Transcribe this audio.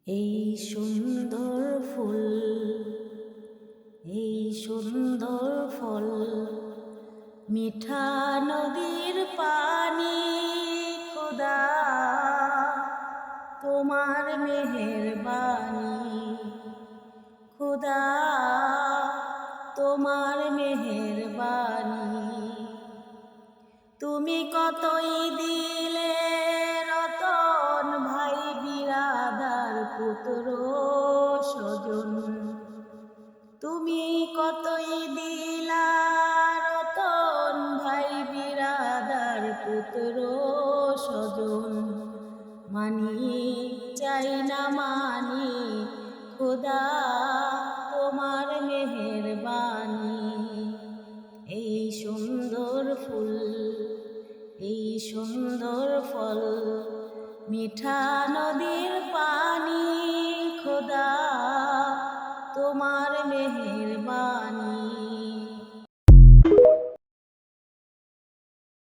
এই সুন্দর ফুল, এই সুন্দর ফল, মিঠা নদীর পানি, খোদা তোমার মেহেরবানি, খোদা তোমার মেহেরবানি। তুমি কতই দিলে রতন, ভাই বিরাদার পুত্র স্বজন। তুমি কতই দিলা রতন, ভাই বিরাদার পুত্র স্বজন। মানি চাই না মানি, খোদা তোমার মেহেরবানি। এই সুন্দর ফুল, এই সুন্দর ফল, মিঠা নদীর পানি, খোদা তোমার মেহেরবানি।